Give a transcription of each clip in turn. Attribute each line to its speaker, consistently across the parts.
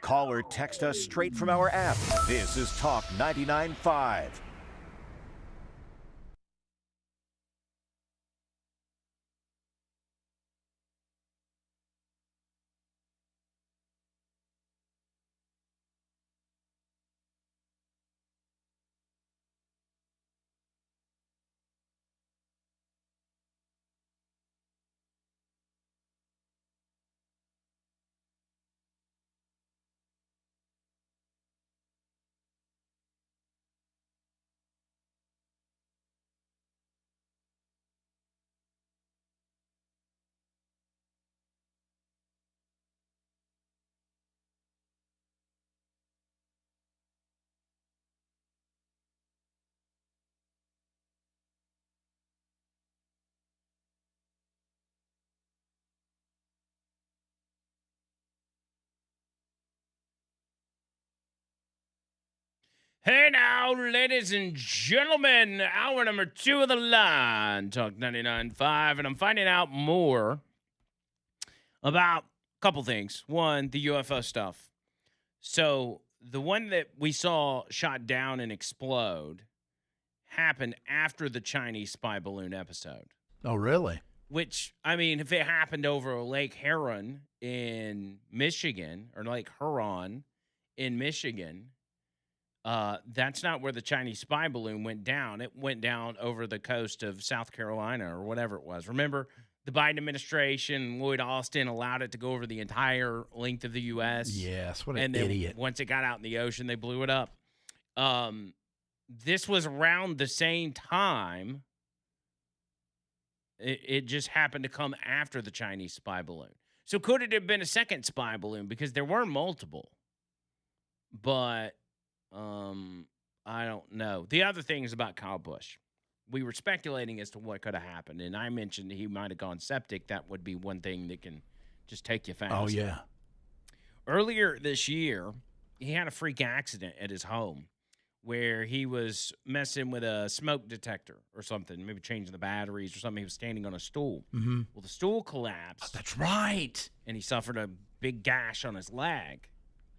Speaker 1: Call or text us straight from our app. This is Talk 99.5.
Speaker 2: Hey now, ladies and gentlemen, hour number 2 of the line, Talk 99.5, and I'm finding out more about a couple things. One, the UFO stuff. So the one that we saw shot down and explode happened after the Chinese spy balloon episode.
Speaker 3: Oh, really?
Speaker 2: Which, I mean, if it happened over Lake Huron in Michigan, or Lake Huron in Michigan, that's not where the Chinese spy balloon went down. It went down over the coast of South Carolina or whatever it was. Remember, the Biden administration, Lloyd Austin, allowed it to go over the entire length of the U.S.
Speaker 3: Yes, what an
Speaker 2: and then
Speaker 3: idiot.
Speaker 2: Once it got out in the ocean, they blew it up. This was around the same time. It just happened to come after the Chinese spy balloon. So could it have been a second spy balloon? Because there were multiple. But I don't know. The other thing is about Kyle Busch. We were speculating as to what could have happened, and I mentioned he might have gone septic. That would be one thing that can just take you fast.
Speaker 3: Oh, yeah.
Speaker 2: Earlier this year, he had a freak accident at his home where he was messing with a smoke detector or something, maybe changing the batteries or something. He was standing on a stool.
Speaker 3: Mm-hmm.
Speaker 2: Well, the stool collapsed.
Speaker 3: Oh, that's right.
Speaker 2: And he suffered a big gash on his leg.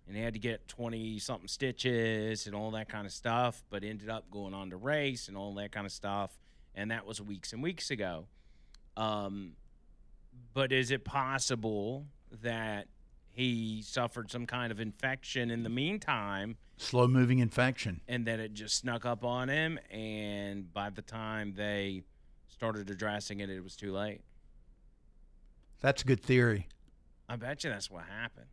Speaker 2: And he had to get 20-something stitches and all that kind of stuff, but ended up going on to race and all that kind of stuff. And that was weeks and weeks ago. But is it possible that he suffered some kind of infection in the meantime?
Speaker 3: Slow-moving infection.
Speaker 2: And that it just snuck up on him, and by the time they started addressing it, it was too late.
Speaker 3: That's a good theory.
Speaker 2: I bet you that's what happened.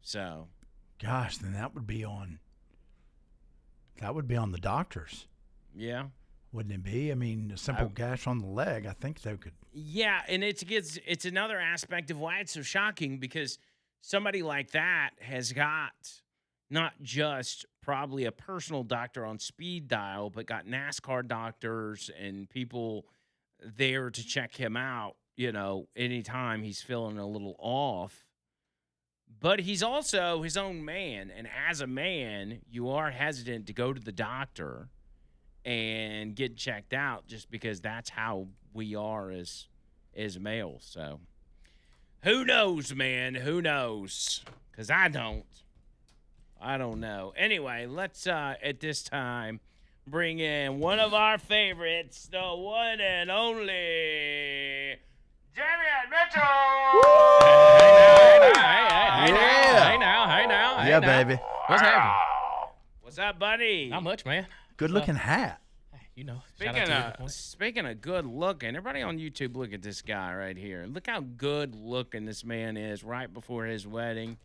Speaker 2: So,
Speaker 3: gosh, then that would be on the doctors.
Speaker 2: Yeah.
Speaker 3: Wouldn't it be? I mean, a simple gash on the leg, I think they could.
Speaker 2: Yeah, and it's another aspect of why it's so shocking, because somebody like that has got not just probably a personal doctor on speed dial, but got NASCAR doctors and people there to check him out, anytime he's feeling a little off. But he's also his own man, and as a man, you are hesitant to go to the doctor and get checked out just because that's how we are as males. So who knows, man? Who knows? Because I don't know. Anyway, let's at this time bring in one of our favorites, the one and only Jamie and Mitchell. Hey now.
Speaker 3: Yeah, baby.
Speaker 4: What's happening?
Speaker 2: What's up, buddy?
Speaker 4: Not much, man.
Speaker 3: Good-looking hat.
Speaker 2: Speaking of good looking, everybody on YouTube, look at this guy right here. Look how good looking this man is right before his wedding.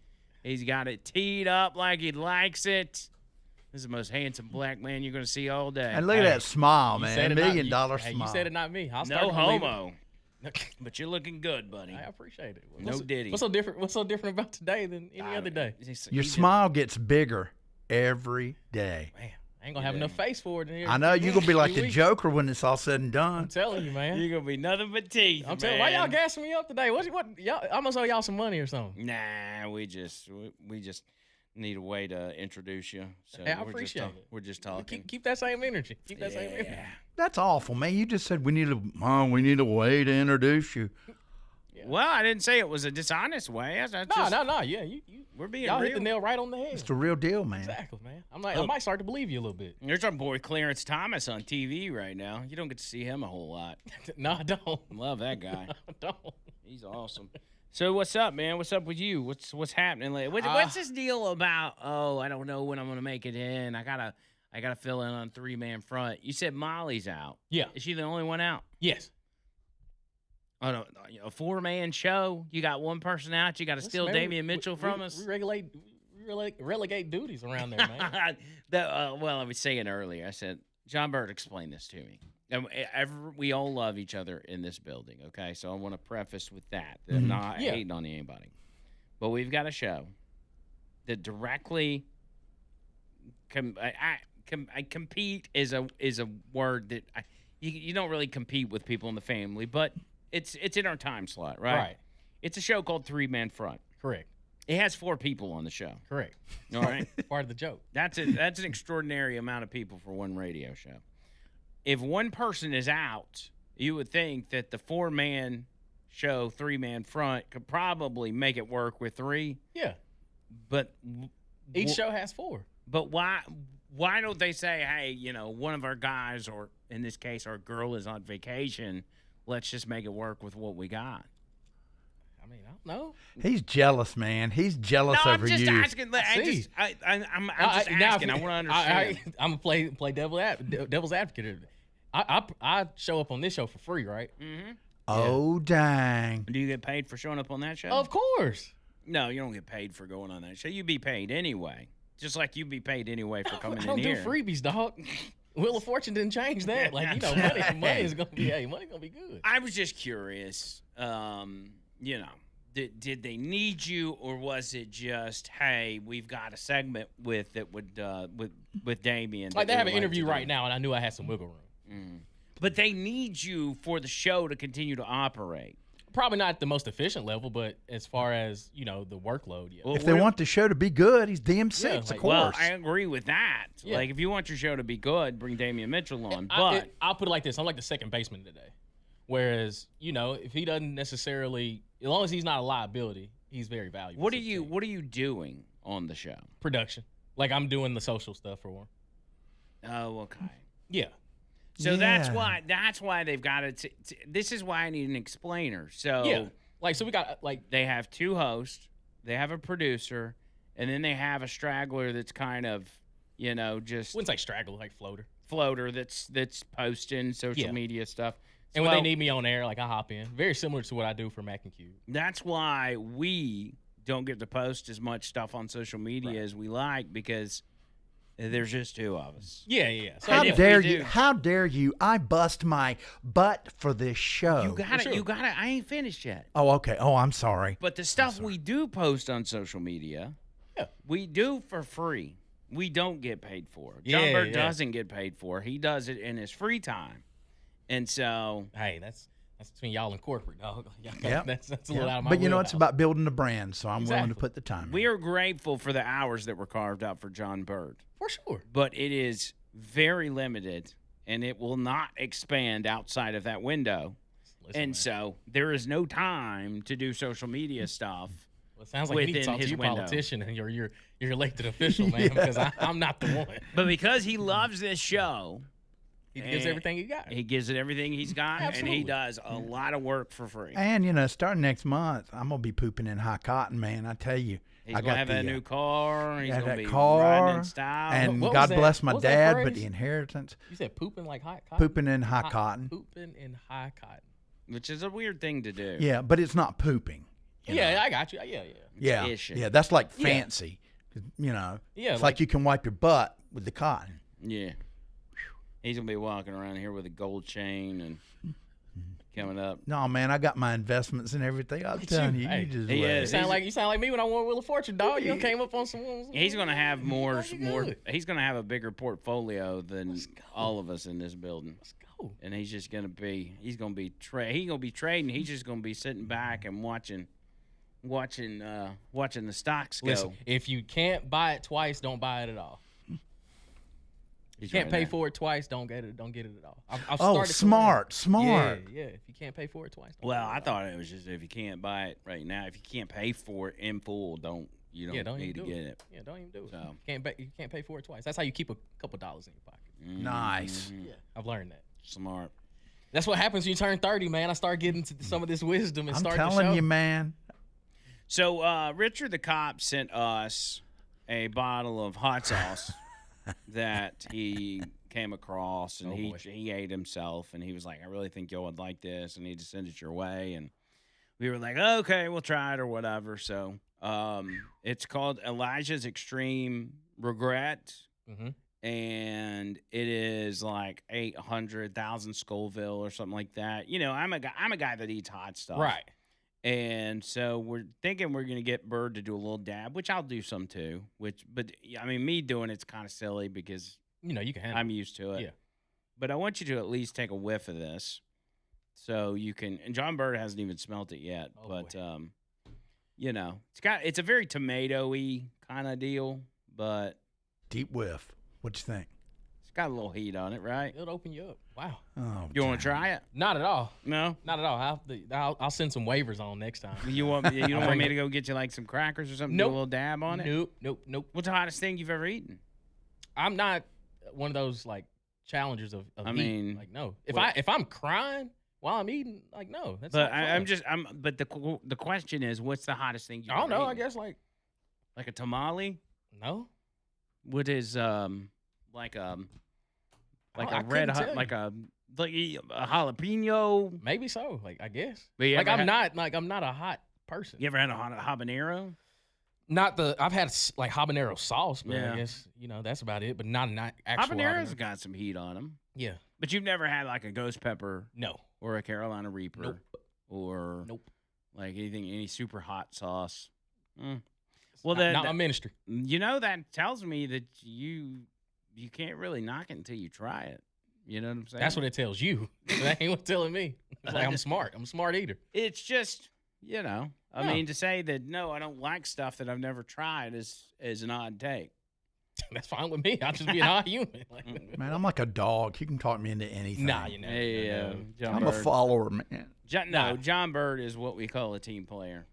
Speaker 2: He's got it teed up like he likes it. This is the most handsome black man you're going to see all day.
Speaker 3: And look at that smile, man. $1 million smile.
Speaker 4: You said it, not me.
Speaker 2: No homo. But you're looking good, buddy.
Speaker 4: I appreciate it.
Speaker 2: No diddy.
Speaker 4: What's so different about today than any other day?
Speaker 3: Your smile gets bigger every day.
Speaker 4: Man, I ain't gonna have enough face for it.
Speaker 3: I know you're gonna be like the Joker when it's all said and done.
Speaker 4: I'm telling you, man.
Speaker 2: You're gonna be nothing but teeth.
Speaker 4: I'm telling you, why y'all gassing me up today? What y'all? I'm gonna owe y'all some money or something.
Speaker 2: Nah, we just need a way to introduce you. So
Speaker 4: hey, I appreciate it.
Speaker 2: We're just talking.
Speaker 4: Keep that same energy. Keep that same energy.
Speaker 3: That's awful, man. You just said we need a way to introduce you.
Speaker 2: Well, I didn't say it was a dishonest way.
Speaker 4: No. Yeah,
Speaker 2: We're being
Speaker 4: y'all
Speaker 2: real.
Speaker 4: hit the nail right on the head.
Speaker 3: It's the real deal, man.
Speaker 4: Exactly, man. I might start to believe you a little bit.
Speaker 2: There's our boy Clarence Thomas on TV right now. You don't get to see him a whole lot.
Speaker 4: No, I don't.
Speaker 2: Love that guy.
Speaker 4: I don't.
Speaker 2: He's awesome. So what's up, man? What's up with you? What's happening lately? What's this deal about? Oh, I don't know when I'm gonna make it in. I gotta fill in on 3-man front. You said Molly's out.
Speaker 4: Yeah.
Speaker 2: Is she the only one out?
Speaker 4: Yes.
Speaker 2: Oh no, a 4-man show. You got one person out. You got to steal Damian Mitchell from us.
Speaker 4: We relegate duties around there, man.
Speaker 2: Well, I was saying earlier. I said John Bird explained this to me. And we all love each other in this building, okay? So I want to preface with that. I'm not hating on anybody. But we've got a show that directly compete is a word that you don't really compete with people in the family, but it's in our time slot, right?
Speaker 4: Right.
Speaker 2: It's a show called 3-Man Front.
Speaker 4: Correct.
Speaker 2: It has 4 people on the show.
Speaker 4: Correct.
Speaker 2: All right.
Speaker 4: Part of the joke.
Speaker 2: That's an extraordinary amount of people for one radio show. If one person is out, you would think that the 4-man show, 3-man front, could probably make it work with 3.
Speaker 4: Yeah.
Speaker 2: But
Speaker 4: each show has 4.
Speaker 2: But why don't they say, hey, one of our guys, or in this case, our girl is on vacation. Let's just make it work with what we got.
Speaker 4: I mean, I don't know.
Speaker 3: He's jealous, man. He's jealous over you.
Speaker 2: I'm just asking. I'm just asking. I want to understand.
Speaker 4: I'm gonna play devil's advocate. I show up on this show for free, right?
Speaker 2: Mm-hmm.
Speaker 3: Oh, dang.
Speaker 2: Do you get paid for showing up on that show?
Speaker 4: Of course.
Speaker 2: No, you don't get paid for going on that show. You be paid anyway. Just like you be paid anyway for coming
Speaker 4: I don't
Speaker 2: in here.
Speaker 4: do freebies, dog. Wheel of Fortune didn't change that. Like, money is gonna be good.
Speaker 2: I was just curious. Did they need you, or was it just, hey, we've got a segment with Damian?
Speaker 4: Like, they have an interview right now, and I knew I had some wiggle room.
Speaker 2: Mm. But they need you for the show to continue to operate.
Speaker 4: Probably not at the most efficient level, but as far as, the workload, yeah.
Speaker 3: Well, if they want the show to be good, he's DM6, of course.
Speaker 2: Well, I agree with that.
Speaker 4: Yeah.
Speaker 2: Like, if you want your show to be good, bring Damian Mitchell on.
Speaker 4: I'll put it like this. I'm like the second baseman today. Whereas, if he doesn't necessarily, as long as he's not a liability, he's very valuable.
Speaker 2: What are you doing on the show?
Speaker 4: Production. Like, I'm doing the social stuff for him.
Speaker 2: Oh, okay.
Speaker 4: Yeah.
Speaker 2: So that's why they've got it. This is why I need an explainer. So
Speaker 4: so we got
Speaker 2: they have 2 hosts, they have a producer, and then they have a straggler that's kind of just
Speaker 4: wouldn't say straggler, like
Speaker 2: floater that's posting social media stuff.
Speaker 4: And when they need me on air, like, I hop in. Very similar to what I do for Mac and Q.
Speaker 2: That's why we don't get to post as much stuff on social media as we like, because there's just 2 of us.
Speaker 4: Yeah.
Speaker 3: So how dare you? I bust my butt for this show.
Speaker 2: You got it. I ain't finished yet.
Speaker 3: Oh, okay. Oh, I'm sorry.
Speaker 2: But the stuff we do post on social media, we do for free. We don't get paid for. John Bird doesn't get paid for. He does it in his free time. And so,
Speaker 4: hey, that's between y'all and corporate, dog.
Speaker 3: Yeah,
Speaker 4: that's a little out of my
Speaker 3: But
Speaker 4: wheelhouse.
Speaker 3: it's about building the brand, so I'm willing to put the time in.
Speaker 2: We are grateful for the hours that were carved out for John Bird.
Speaker 4: For sure.
Speaker 2: But it is very limited, and it will not expand outside of that window. So there is no time to do social media stuff.
Speaker 4: Well, it sounds like you need to talk to your politician and your elected official, man, because I'm not the one.
Speaker 2: But because he loves this show,
Speaker 4: he gives everything he got.
Speaker 2: He gives it everything he's got, and he does a lot of work for free.
Speaker 3: And, starting next month, I'm going to be pooping in high cotton, man. I tell you.
Speaker 2: He's going to have a new car. He's going to be
Speaker 3: car,
Speaker 2: riding in style.
Speaker 3: And God bless my dad, but the inheritance.
Speaker 4: You said pooping like high cotton?
Speaker 3: Pooping in high cotton.
Speaker 4: Pooping in high cotton.
Speaker 2: Which is a weird thing to do.
Speaker 3: Yeah, but it's not pooping.
Speaker 4: Yeah, I got you. Yeah.
Speaker 3: Yeah, that's like fancy. It's like you can wipe your butt with the cotton.
Speaker 2: Yeah. He's going to be walking around here with a gold chain and coming up.
Speaker 3: No, man, I got my investments and everything. I'm telling you.
Speaker 4: Hey, you sound like me when I won Wheel of Fortune, dog. You came up on some.
Speaker 2: He's going to have more. He's going to have a bigger portfolio than all of us in this building.
Speaker 4: Let's go.
Speaker 2: And he's just going to be. He's going to be trading. He's just going to be sitting back and watching the stocks go.
Speaker 4: Listen, if you can't buy it twice, don't buy it at all. You can't pay for it twice. Don't get it. Don't get it at all. I've
Speaker 3: Oh,
Speaker 4: started
Speaker 3: smart.
Speaker 4: Yeah. If you can't pay for it twice. Don't
Speaker 2: Well,
Speaker 4: get it
Speaker 2: I
Speaker 4: at
Speaker 2: thought it was just if you can't buy it right now, if you can't pay for it in full, don't need to get it.
Speaker 4: Yeah, don't even do it.
Speaker 2: So.
Speaker 4: You can't pay for it twice. That's how you keep a couple dollars in your pocket.
Speaker 3: Nice.
Speaker 4: Yeah, I've learned that.
Speaker 2: Smart.
Speaker 4: That's what happens when you turn 30, man. I start getting to some of this wisdom and
Speaker 3: I'm
Speaker 4: start to
Speaker 3: telling
Speaker 4: show.
Speaker 3: you, man.
Speaker 2: So Richard the cop sent us a bottle of hot sauce that he came across, and he ate himself, and he was like, I really think y'all would like this, and he just sent it your way, and we were like, okay, we'll try it or whatever. So it's called Elijah's Extreme Regret, and it is like 800,000 Scoville or something like that. You know, I'm a guy that eats hot stuff,
Speaker 4: Right.
Speaker 2: And so we're thinking we're gonna get Bird to do a little dab, which I'll do some too. But I mean, me doing it's kind of silly because
Speaker 4: You know, you can handle
Speaker 2: I'm used to it.
Speaker 4: Yeah.
Speaker 2: But I want you to at least take a whiff of this, so you can. And John Bird hasn't even smelt it yet, but you know, it's a very tomatoey kind of deal, but
Speaker 3: Deep whiff. What you think?
Speaker 2: it's got a little heat on it, right?
Speaker 4: It'll open you up. Wow.
Speaker 3: Oh,
Speaker 2: You want to try it?
Speaker 4: Not at all.
Speaker 2: No.
Speaker 4: Not at all. I'll send some waivers on next time.
Speaker 2: You don't want me to go get you like some crackers or something?
Speaker 4: Nope.
Speaker 2: Do a little dab on it?
Speaker 4: Nope.
Speaker 2: What's the hottest thing you've ever eaten?
Speaker 4: I'm not one of those like challengers of
Speaker 2: I
Speaker 4: heat.
Speaker 2: mean,
Speaker 4: Like no.
Speaker 2: what-
Speaker 4: If I'm crying while I'm eating, like no. That's
Speaker 2: But
Speaker 4: not fun.
Speaker 2: But the question is, what's the hottest thing you've
Speaker 4: I don't
Speaker 2: ever
Speaker 4: know. I
Speaker 2: eaten?
Speaker 4: guess like
Speaker 2: Like a tamale?
Speaker 4: no.
Speaker 2: What is like a
Speaker 4: I
Speaker 2: red
Speaker 4: couldn't tell
Speaker 2: hot,
Speaker 4: you.
Speaker 2: like a jalapeno?
Speaker 4: Maybe so. Like I guess.
Speaker 2: But you
Speaker 4: Like
Speaker 2: ever
Speaker 4: I'm not a hot person.
Speaker 2: You ever had a habanero?
Speaker 4: Not the. I've had like habanero sauce, but
Speaker 2: Yeah.
Speaker 4: I guess that's about it. But not actual
Speaker 2: Habanero's
Speaker 4: habanero.
Speaker 2: got some heat on them.
Speaker 4: Yeah.
Speaker 2: But you've never had like a ghost pepper
Speaker 4: No.
Speaker 2: or a Carolina Reaper
Speaker 4: Nope.
Speaker 2: or
Speaker 4: Nope.
Speaker 2: like any super hot sauce. Well, then
Speaker 4: not my ministry.
Speaker 2: you know that tells me that you can't really knock it until you try it. You know what I'm saying?
Speaker 4: That's what it tells you. That ain't what's telling me. It's like I'm smart. I'm a smart eater.
Speaker 2: It's just, you know, I
Speaker 4: No.
Speaker 2: mean, to say that no, I don't like stuff that I've never tried is an odd take.
Speaker 4: That's fine with me. I'll just be an odd human. Like,
Speaker 3: Man, I'm like a dog. You can talk me into anything.
Speaker 4: nah, you know.
Speaker 2: Hey, John
Speaker 3: I'm a
Speaker 2: Bird.
Speaker 3: follower, man.
Speaker 2: John Bird is what we call a team player,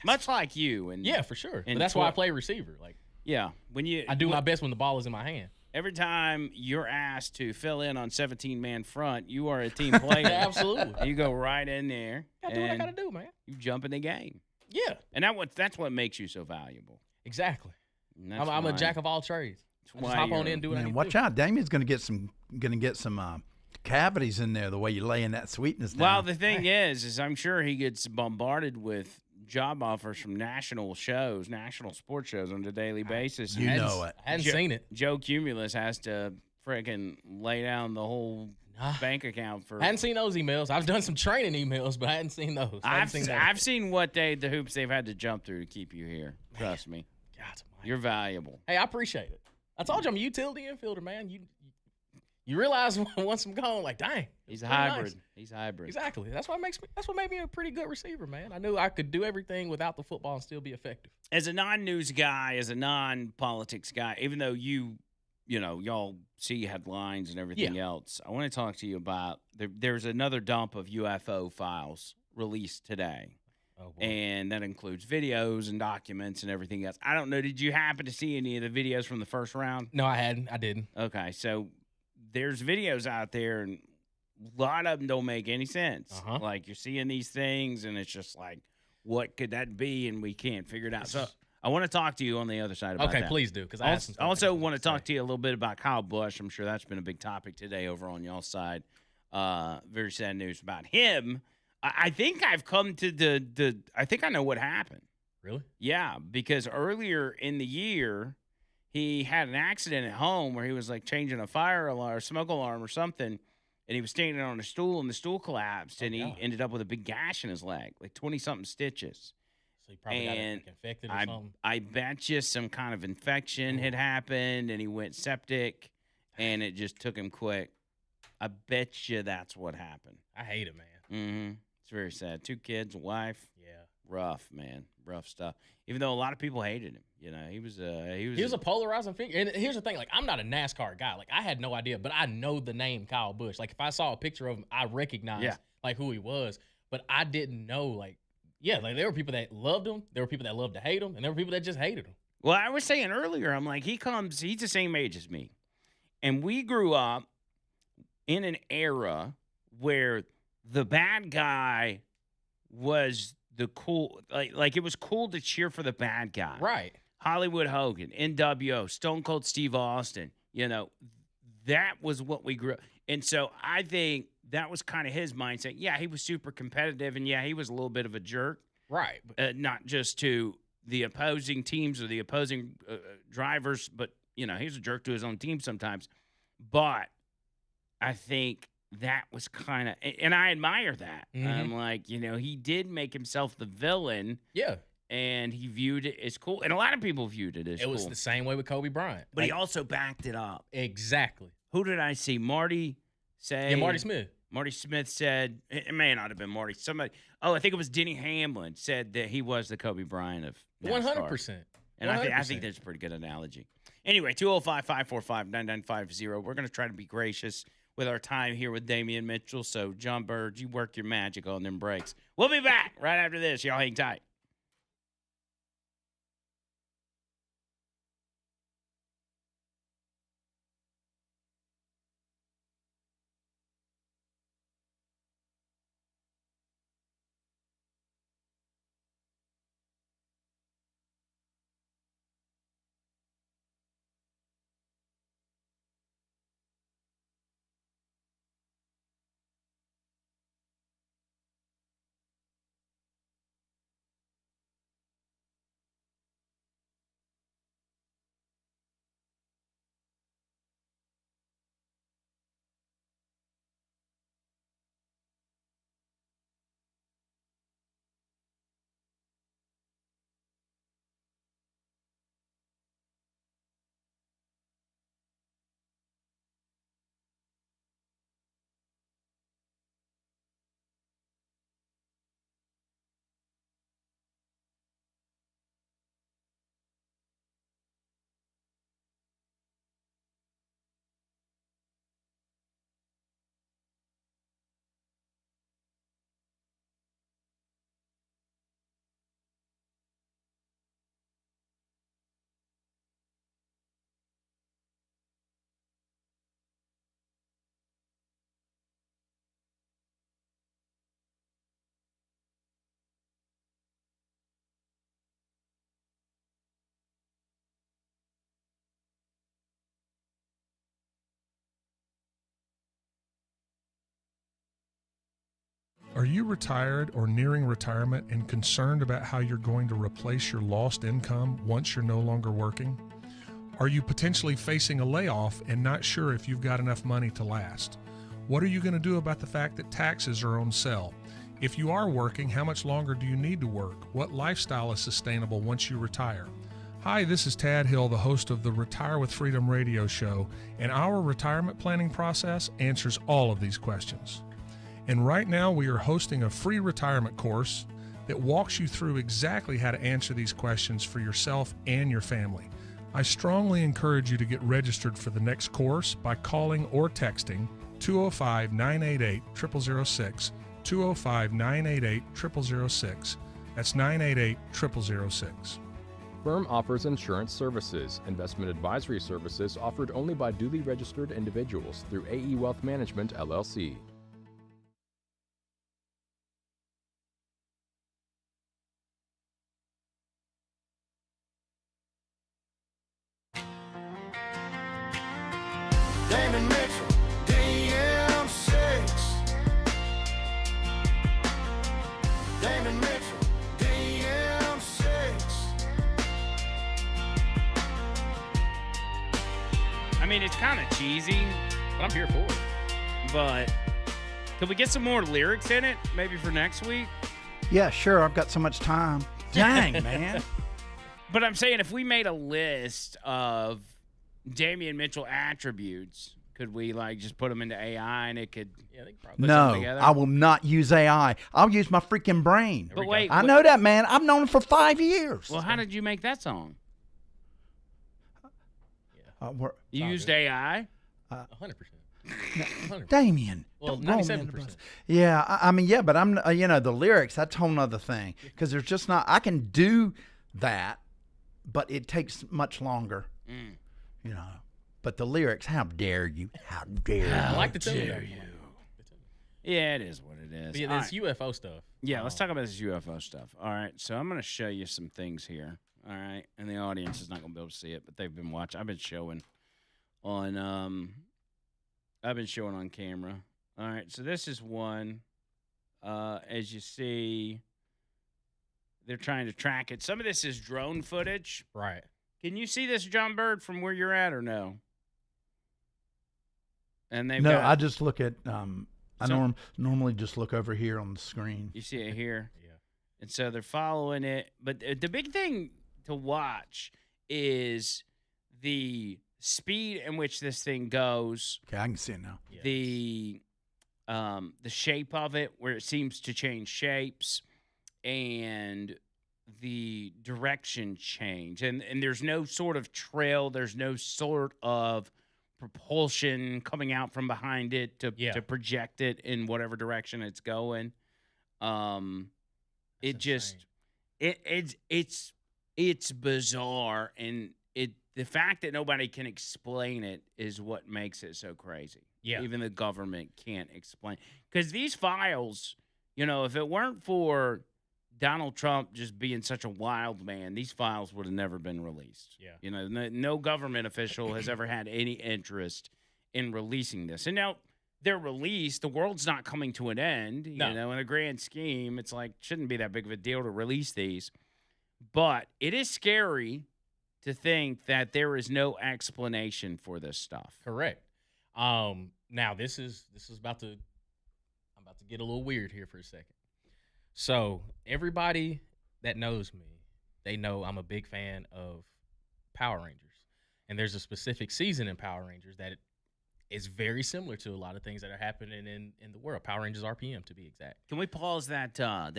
Speaker 2: much like you. And
Speaker 4: Yeah, for sure. But
Speaker 2: And
Speaker 4: that's why I
Speaker 2: tw-
Speaker 4: play receiver. Like
Speaker 2: yeah, when
Speaker 4: I do my best when the ball is in my hand.
Speaker 2: every time you're asked to fill in on 17-man front, you are a team player.
Speaker 4: Absolutely.
Speaker 2: You go right in there.
Speaker 4: Gotta do what I
Speaker 2: and
Speaker 4: gotta do, man.
Speaker 2: You jump in the game,
Speaker 4: Yeah,
Speaker 2: and that's what makes you so valuable.
Speaker 4: exactly.
Speaker 2: And that's
Speaker 4: I'm a
Speaker 2: why-
Speaker 4: jack of all trades.
Speaker 2: that's
Speaker 4: I just
Speaker 2: why
Speaker 4: hop on
Speaker 2: you're-
Speaker 4: in and do what I
Speaker 3: Man,
Speaker 4: need
Speaker 3: watch
Speaker 4: to do.
Speaker 3: out. Damien's gonna get some cavities in there the way you're laying that sweetness down.
Speaker 2: Well, the thing is I'm sure he gets bombarded with job offers from national sports shows on a daily basis.
Speaker 3: You
Speaker 2: And
Speaker 3: know it.
Speaker 4: I hadn't seen it.
Speaker 2: Joe Cumulus has to freaking lay down the whole bank account for.
Speaker 4: I hadn't seen those emails. I've done some training emails, but I hadn't seen those.
Speaker 2: I've seen what the hoops they've had to jump through to keep you here. Trust me,
Speaker 4: God almighty.
Speaker 2: you're valuable.
Speaker 4: Hey, I appreciate it. I told you I'm a utility infielder, man. You realize once I'm gone, like, dang,
Speaker 2: He's a
Speaker 4: pretty
Speaker 2: hybrid.
Speaker 4: nice.
Speaker 2: He's a hybrid.
Speaker 4: Exactly. That's what made me a pretty good receiver, man. I knew I could do everything without the football and still be effective.
Speaker 2: As a non-news guy, as a non-politics guy, even though y'all see headlines and everything else, I want to talk to you about there's another dump of UFO files released today.
Speaker 4: Oh, boy.
Speaker 2: And that includes videos and documents and everything else. I don't know. Did you happen to see any of the videos from the first round?
Speaker 4: No, I hadn't. I didn't.
Speaker 2: Okay, so there's videos out there, and a lot of them don't make any sense.
Speaker 4: Uh-huh.
Speaker 2: Like, you're seeing these things, and it's just like, what could that be? And we can't figure it out. So I want to talk to you on the other side about that.
Speaker 4: Okay, please do. Because
Speaker 2: I also want to talk to you a little bit about Kyle Busch. I'm sure that's been a big topic today over on y'all's side. Very sad news about him. I think I've come to I think I know what happened.
Speaker 4: Really?
Speaker 2: Yeah, because earlier in the year, he had an accident at home where he was like changing a fire alarm or smoke alarm or something, and he was standing on a stool, and the stool collapsed, and he ended up with a big gash in his leg, like 20-something stitches.
Speaker 4: So he probably got
Speaker 2: And
Speaker 4: infected or something.
Speaker 2: I bet you some kind of infection had happened, and he went septic, and it just took him quick. I bet you that's what happened.
Speaker 4: I hate it, man.
Speaker 2: Mm-hmm. It's very sad. 2 kids, a wife.
Speaker 4: Yeah.
Speaker 2: rough, man, rough stuff. Even though a lot of people hated him, he was
Speaker 4: a polarizing figure. And here's the thing: like, I'm not a NASCAR guy. Like, I had no idea, but I know the name Kyle Busch. Like, if I saw a picture of him, I recognized like who he was. But I didn't know, like there were people that loved him, there were people that loved to hate him, and there were people that just hated him.
Speaker 2: Well, I was saying earlier, I'm like, he's the same age as me, and we grew up in an era where the bad guy was the cool, like it was cool to cheer for the bad guy.
Speaker 4: Right.
Speaker 2: Hollywood Hogan, NWO, Stone Cold Steve Austin, that was what we grew up. And so I think that was kind of his mindset. Yeah, he was super competitive, and yeah, he was a little bit of a jerk.
Speaker 4: Right.
Speaker 2: Not just to the opposing teams or the opposing drivers, but, he was a jerk to his own team sometimes. But I think that was kind of, and I admire that.
Speaker 4: Mm-hmm.
Speaker 2: I'm like, he did make himself the villain.
Speaker 4: Yeah.
Speaker 2: And he viewed it as cool. And a lot of people viewed it as cool.
Speaker 4: It was the same way with Kobe Bryant.
Speaker 2: But he also backed it up.
Speaker 4: Exactly.
Speaker 2: Who did I see? Marty say.
Speaker 4: Yeah, Marty Smith.
Speaker 2: Marty Smith said, it may not have been Marty. Somebody, I think it was Denny Hamlin said that he was the Kobe Bryant of NASCAR.
Speaker 4: 100%.
Speaker 2: And I think that's a pretty good analogy. Anyway, 205-545-9950. We're going to try to be gracious with our time here with Damian Mitchell. So, John Bird, you work your magic on them breaks. We'll be back right after this. Y'all hang tight.
Speaker 5: Are you retired or nearing retirement and concerned about how you're going to replace your lost income once you're no longer working? Are you potentially facing a layoff and not sure if you've got enough money to last? What are you going to do about the fact that taxes are on sale? If you are working, how much longer do you need to work? What lifestyle is sustainable once you retire? Hi, this is Tad Hill, the host of the Retire with Freedom radio show, and our retirement planning process answers all of these questions. And right now we are hosting a free retirement course that walks you through exactly how to answer these questions for yourself and your family. I strongly encourage you to get registered for the next course by calling or texting 205-988-0006, 205-988-0006. That's 988-0006.
Speaker 6: Firm offers insurance services. Investment advisory services offered only by duly registered individuals through AE Wealth Management, LLC.
Speaker 7: Damon Mitchell, DM6. Damon Mitchell, DM6.
Speaker 2: I mean, it's kind of cheesy,
Speaker 4: but I'm here for it.
Speaker 2: But could we get some more lyrics in it, maybe for next week?
Speaker 3: Yeah, sure. I've got so much time. Dang, man.
Speaker 2: But I'm saying if we made a list of Damian Mitchell attributes, Could we like just put them into AI and it could?
Speaker 4: Yeah, they could probably.
Speaker 3: No, I will not use AI. I'll use my freaking brain.
Speaker 2: But wait,
Speaker 3: I know that, man. I've known him for 5 years.
Speaker 2: Well, how did you make that song? You
Speaker 4: Oh,
Speaker 2: used AI?
Speaker 4: 100%.
Speaker 3: Damien.
Speaker 4: Well,
Speaker 3: don't roll me under
Speaker 4: 97%.
Speaker 3: the bus. Yeah, I mean, yeah, but I'm, the lyrics, that's a whole nother thing. Because there's just not, I can do that, but it takes much longer, But the lyrics, how dare you? How dare you?
Speaker 4: I like the tune.
Speaker 2: Dare you? Yeah, it is what it is.
Speaker 4: But yeah, this UFO stuff.
Speaker 2: Yeah, let's talk about this UFO stuff. All right, so I'm going to show you some things here. All right, and the audience is not going to be able to see it, but they've been watching. I've been showing on camera. All right, so this is one. As you see, they're trying to track it. Some of this is drone footage.
Speaker 4: Right.
Speaker 2: Can you see this, John Bird, from where you're at, or no? And they've
Speaker 3: No,
Speaker 2: got,
Speaker 3: I just look at, I normally just look over here on the screen.
Speaker 2: You see it here?
Speaker 4: Yeah.
Speaker 2: And so they're following it. But the big thing to watch is the speed in which this thing goes.
Speaker 3: Okay, I can see it now.
Speaker 4: Yeah.
Speaker 2: The shape of it, where it seems to change shapes, and the direction change. And there's no sort of trail. There's no sort of propulsion coming out from behind it to project it in whatever direction it's going. It's bizarre, and the fact that nobody can explain it is what makes it so crazy.
Speaker 4: Yeah.
Speaker 2: Even the government can't explain. Because these files, if it weren't for Donald Trump just being such a wild man, these files would have never been released.
Speaker 4: Yeah.
Speaker 2: No government official has ever had any interest in releasing this. And now they're released. The world's not coming to an end. In the grand scheme, it's like, shouldn't be that big of a deal to release these. But it is scary to think that there is no explanation for this stuff.
Speaker 4: Correct. Now this is about to get a little weird here for a second. So everybody that knows me, they know I'm a big fan of Power Rangers, and there's a specific season in Power Rangers that is very similar to a lot of things that are happening in the world. Power Rangers RPM, to be exact.
Speaker 2: Can we pause that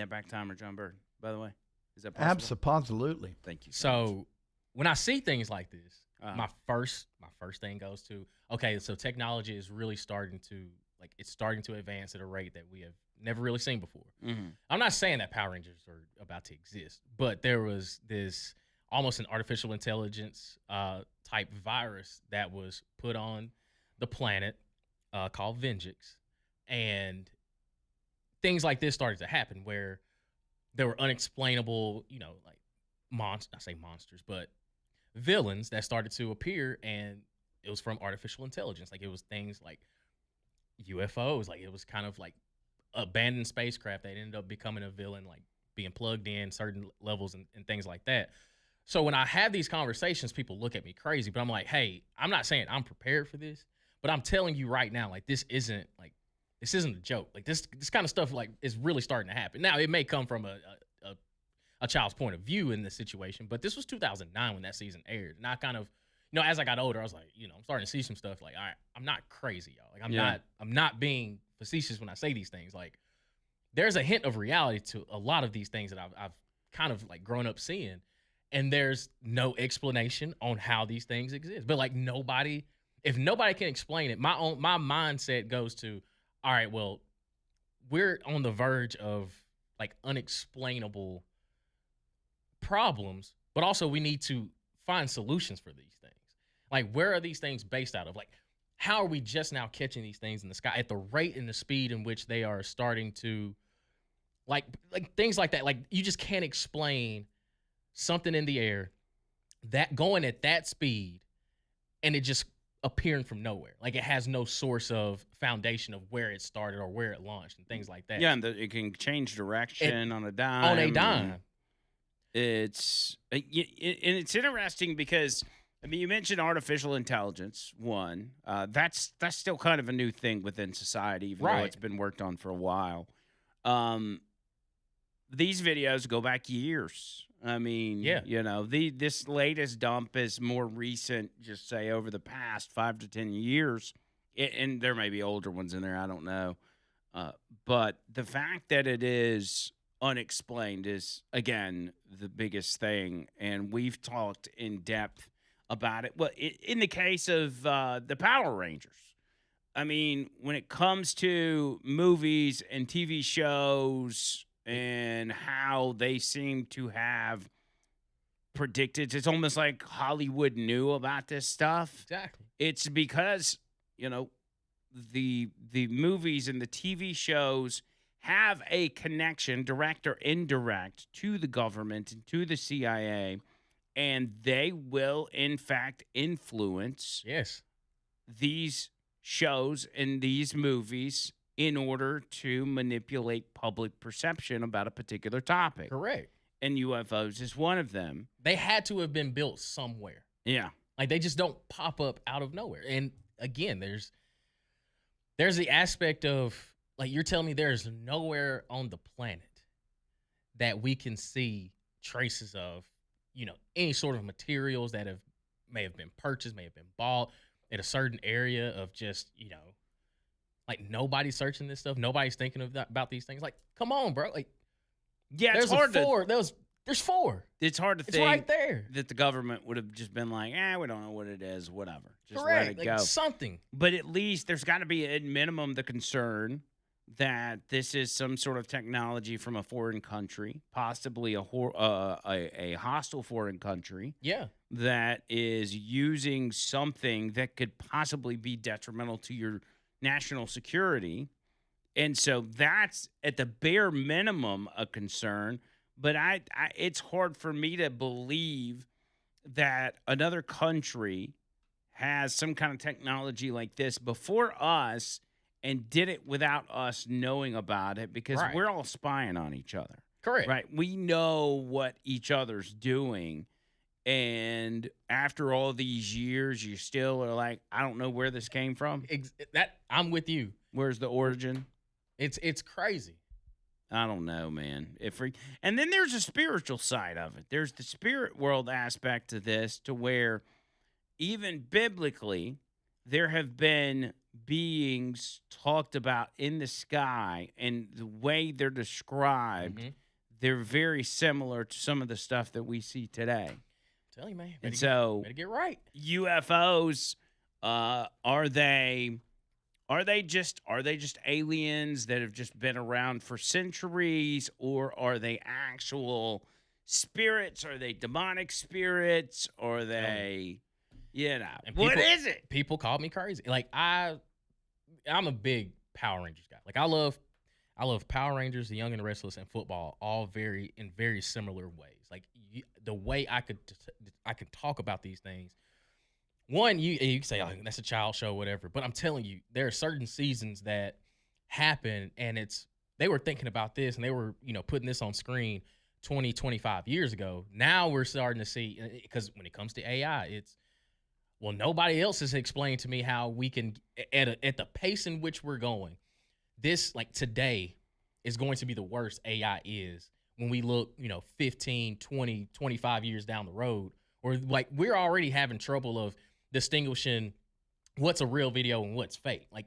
Speaker 2: back timer, John Bird? By the way, is that possible?
Speaker 3: Absolutely.
Speaker 2: Thank you.
Speaker 4: So when I see things like this, my first thing goes to, okay, so technology is really starting to advance at a rate that we have never really seen before.
Speaker 2: Mm-hmm.
Speaker 4: I'm not saying that Power Rangers are about to exist, but there was this almost an artificial intelligence type virus that was put on the planet called Vengeance, and things like this started to happen where there were unexplainable, like I say monsters, but villains that started to appear, and it was from artificial intelligence. Like, it was things like UFOs, like it was kind of like abandoned spacecraft that ended up becoming a villain, like being plugged in certain levels and things like that. So when I have these conversations, people look at me crazy, but I'm like, hey, I'm not saying I'm prepared for this, but I'm telling you right now, like, this isn't a joke. Like, this kind of stuff, like, is really starting to happen. Now, it may come from a child's point of view in this situation, but this was 2009 when that season aired. And I kind of, as I got older, I was like, I'm starting to see some stuff like, all right, I'm not crazy, y'all. Like, I'm not being facetious when I say these things. Like, there's a hint of reality to a lot of these things that I've kind of like grown up seeing, and there's no explanation on how these things exist. But like, if nobody can explain it, my mindset goes to, all right, well, we're on the verge of like unexplainable problems, but also we need to find solutions for these things. Like, where are these things based out of? Like, how are we just now catching these things in the sky at the rate and the speed in which they are starting to, like things like that? Like, you just can't explain something in the air that going at that speed and it just appearing from nowhere. Like, it has no source of foundation of where it started or where it launched and things like that.
Speaker 2: Yeah, and it can change direction on a dime. It's interesting because, I mean, you mentioned artificial intelligence. One, that's still kind of a new thing within society, even though it's been worked on for a while. These videos go back years. I mean, this latest dump is more recent, just say over the past 5 to 10 years And there may be older ones in there. I don't know. But the fact that it is unexplained is, again, the biggest thing. And we've talked in depth about it. Well, in the case of the Power Rangers, I mean, when it comes to movies and TV shows and how they seem to have predicted, it's almost like Hollywood knew about this stuff.
Speaker 4: Exactly.
Speaker 2: It's because, the movies and the TV shows have a connection, direct or indirect, to the government and to the CIA, and they will, in fact, influence
Speaker 4: Yes.
Speaker 2: these shows and these movies in order to manipulate public perception about a particular topic.
Speaker 4: Correct.
Speaker 2: And UFOs is one of them.
Speaker 4: They had to have been built somewhere.
Speaker 2: Yeah.
Speaker 4: Like they just don't pop up out of nowhere. And again, there's the aspect of, like, you're telling me there's nowhere on the planet that we can see traces of, any sort of materials that may have been purchased, may have been bought in a certain area of just, like nobody's searching this stuff. Nobody's thinking about these things. Like, come on, bro. Like,
Speaker 2: Yeah, it's
Speaker 4: there's
Speaker 2: hard to.
Speaker 4: there's 4.
Speaker 2: It's hard to
Speaker 4: It's
Speaker 2: think
Speaker 4: right there.
Speaker 2: that the government would have just been like, we don't know what it is, whatever. Just
Speaker 4: Correct.
Speaker 2: let it
Speaker 4: Like
Speaker 2: go.
Speaker 4: something.
Speaker 2: But at least there's got to be, at minimum, the concern that this is some sort of technology from a foreign country, possibly a hostile foreign country,
Speaker 4: Yeah.
Speaker 2: that is using something that could possibly be detrimental to your national security. And so that's, at the bare minimum, a concern. But it's hard for me to believe that another country has some kind of technology like this before us and did it without us knowing about it, because
Speaker 4: Right.
Speaker 2: we're all spying on each other.
Speaker 4: Correct.
Speaker 2: Right. We know what each other's doing. And after all these years, you still are like, I don't know where this came from.
Speaker 4: That I'm with you.
Speaker 2: Where's the origin?
Speaker 4: It's crazy.
Speaker 2: I don't know, man. And then there's a spiritual side of it. There's the spirit world aspect to this, to where even biblically, there have been beings talked about in the sky, and the way they're described, they're very similar to some of the stuff that we see today.
Speaker 4: Tell you, man.
Speaker 2: And so
Speaker 4: better get right.
Speaker 2: UFOs, are they just aliens that have just been around for centuries, or are they actual spirits? Are they demonic spirits? Are they,
Speaker 4: And
Speaker 2: what is it?
Speaker 4: People call me crazy. Like I'm a big Power Rangers guy. Like I love Power Rangers, The Young and the Restless, and football, all in very similar ways. Like the way I could talk about these things. One, you can say, oh, that's a child show, whatever. But I'm telling you, there are certain seasons that happen, and they were thinking about this, and they were, putting this on screen 20, 25 years ago. Now we're starting to see, because when it comes to AI, nobody else has explained to me how we can, at the pace in which we're going, this, like today, is going to be the worst AI is when we look, 15, 20, 25 years down the road. Or like we're already having trouble of distinguishing what's a real video and what's fake. Like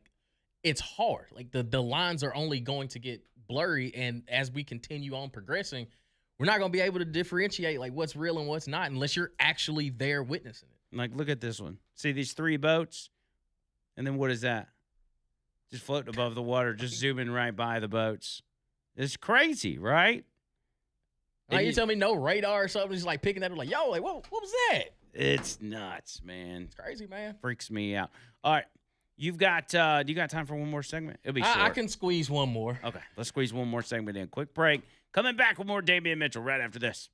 Speaker 4: it's hard. Like the lines are only going to get blurry, and as we continue on progressing, we're not going to be able to differentiate like what's real and what's not unless you're actually there witnessing it.
Speaker 2: Like, look at this one. See these 3 boats? And then what is that? Just floating above the water, just zooming right by the boats. It's crazy, right?
Speaker 4: Like you tell me no radar or something, just like picking that up, like, yo, like what was that?
Speaker 2: It's nuts, man.
Speaker 4: It's crazy, man.
Speaker 2: Freaks me out. All right. Do you got time for one more segment? It'll be short.
Speaker 4: I can squeeze one more.
Speaker 2: Okay, let's squeeze one more segment in. Quick break. Coming back with more Damian Mitchell right after this.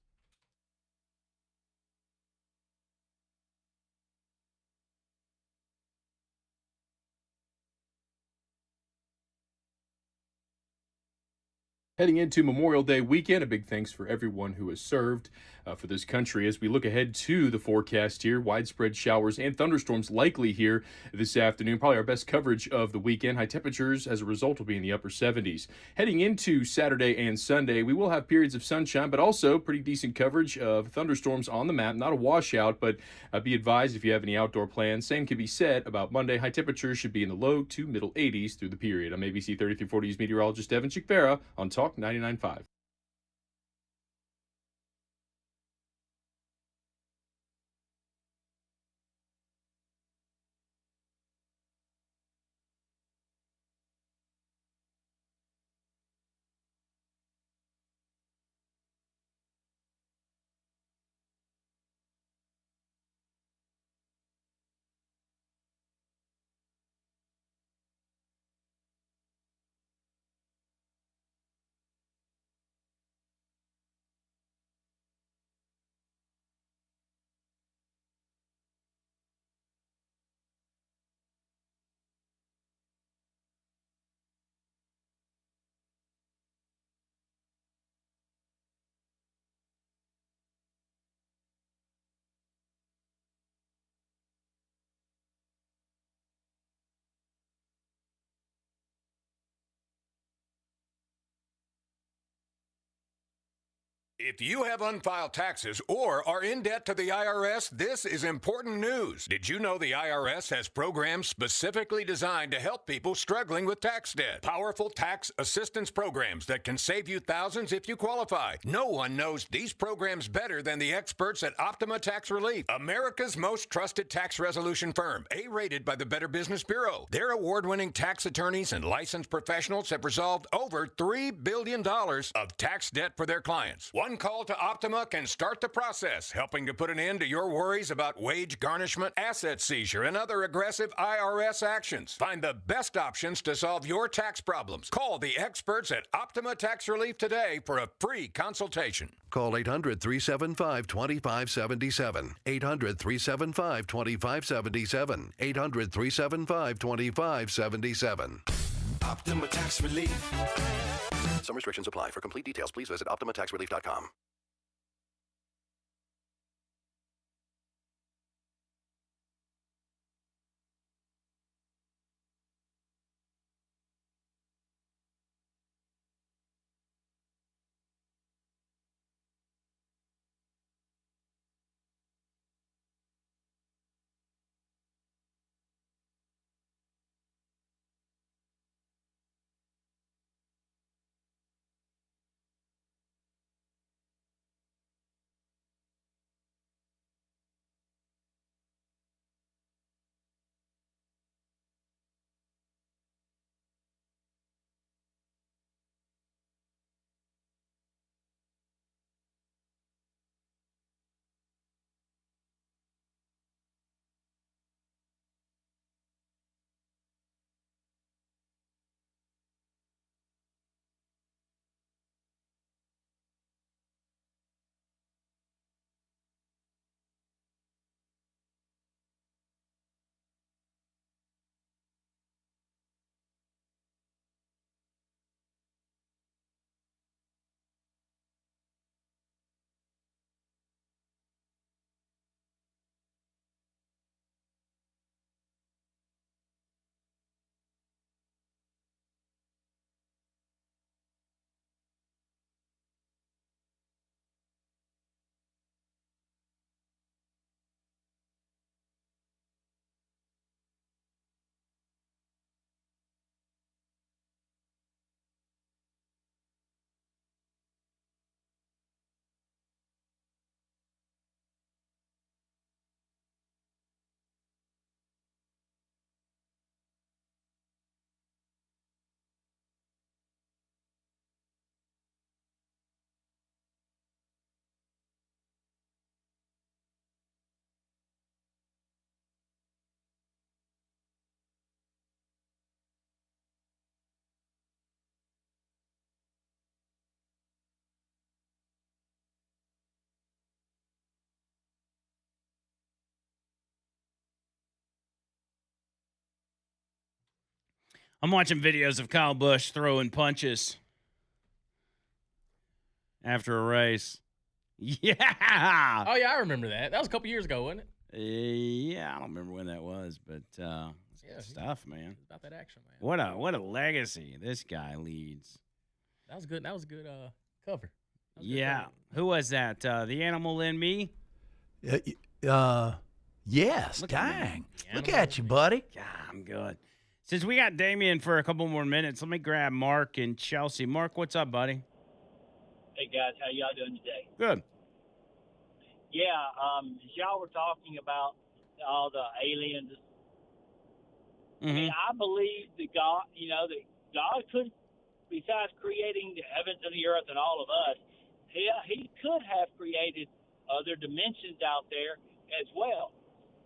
Speaker 6: Heading into Memorial Day weekend, a big thanks for everyone who has served for this country. As we look ahead to the forecast here, widespread showers and thunderstorms likely here this afternoon. Probably our best coverage of the weekend. High temperatures as a result will be in the upper 70s. Heading into Saturday and Sunday, we will have periods of sunshine, but also pretty decent coverage of thunderstorms on the map. Not a washout, but be advised if you have any outdoor plans. Same can be said about Monday. High temperatures should be in the low to middle 80s through the period. I'm ABC 3340's meteorologist Evan Chikvera on Talk 99.5.
Speaker 1: If you have unfiled taxes or are in debt to the IRS, this is important news. Did you know the IRS has programs specifically designed to help people struggling with tax debt? Powerful tax assistance programs that can save you thousands if you qualify. No one knows these programs better than the experts at Optima Tax Relief, America's most trusted tax resolution firm, A-rated by the Better Business Bureau. Their award-winning tax attorneys and licensed professionals have resolved over $3 billion of tax debt for their clients. One call to Optima can start the process, helping to put an end to your worries about wage garnishment, asset seizure, and other aggressive IRS actions. Find the best options to solve your tax problems. Call the experts at Optima Tax Relief today for a free consultation.
Speaker 8: Call 800-375-2577. 800-375-2577. 800-375-2577.
Speaker 7: Optima Tax Relief.
Speaker 8: Some restrictions apply. For complete details, please visit OptimaTaxRelief.com.
Speaker 2: I'm watching videos of Kyle Busch throwing punches. after a race. Yeah.
Speaker 4: Oh yeah, I remember that. That was a couple years ago, wasn't it?
Speaker 2: Yeah, I don't remember when that was, but it's
Speaker 4: Yeah,
Speaker 2: good stuff, man.
Speaker 4: It's about that action, man.
Speaker 2: What a legacy this guy leads.
Speaker 4: That was good. That was a good cover. That was a good
Speaker 2: Yeah.
Speaker 4: cover.
Speaker 2: Who was that? The Animal in Me?
Speaker 3: Yes,
Speaker 2: Look at
Speaker 3: dang.
Speaker 4: The
Speaker 3: Look
Speaker 4: Animal
Speaker 3: at you,
Speaker 4: in Me.
Speaker 3: buddy.
Speaker 2: Yeah, I'm good. Since we got Damien for a couple more minutes, let me grab Mark and Chelsea. Mark, what's up, buddy?
Speaker 9: Hey guys, how y'all doing today?
Speaker 2: Good.
Speaker 9: Yeah, as y'all were talking about all the aliens, I mean, I believe that God, that God could, besides creating the heavens and the earth and all of us, he could have created other dimensions out there as well.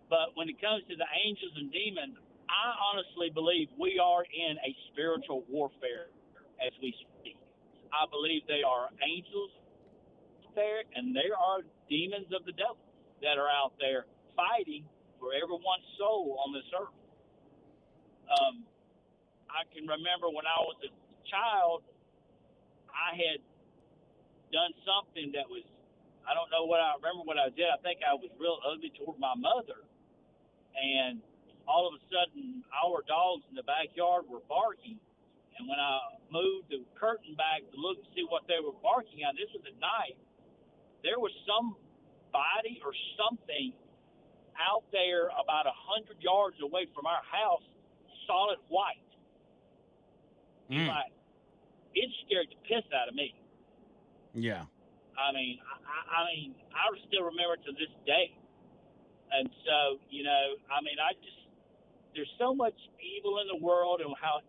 Speaker 9: But when it comes to the angels and demons, I honestly believe we are in a spiritual warfare as we speak. I believe they are angels there, and there are demons of the devil that are out there fighting for everyone's soul on this earth. I can remember when I was a child, I had done something that was, I don't know what I remember what I did. I think I was real ugly toward my mother, and all of a sudden our dogs in the backyard were barking. And when I moved the curtain back to look and see what they were barking at, this was at night, there was somebody or something out there about 100 yards away from our house, solid white. Like, it scared the piss out of me.
Speaker 2: Yeah.
Speaker 9: I mean, I still remember it to this day. And so, there's so much evil in the world and how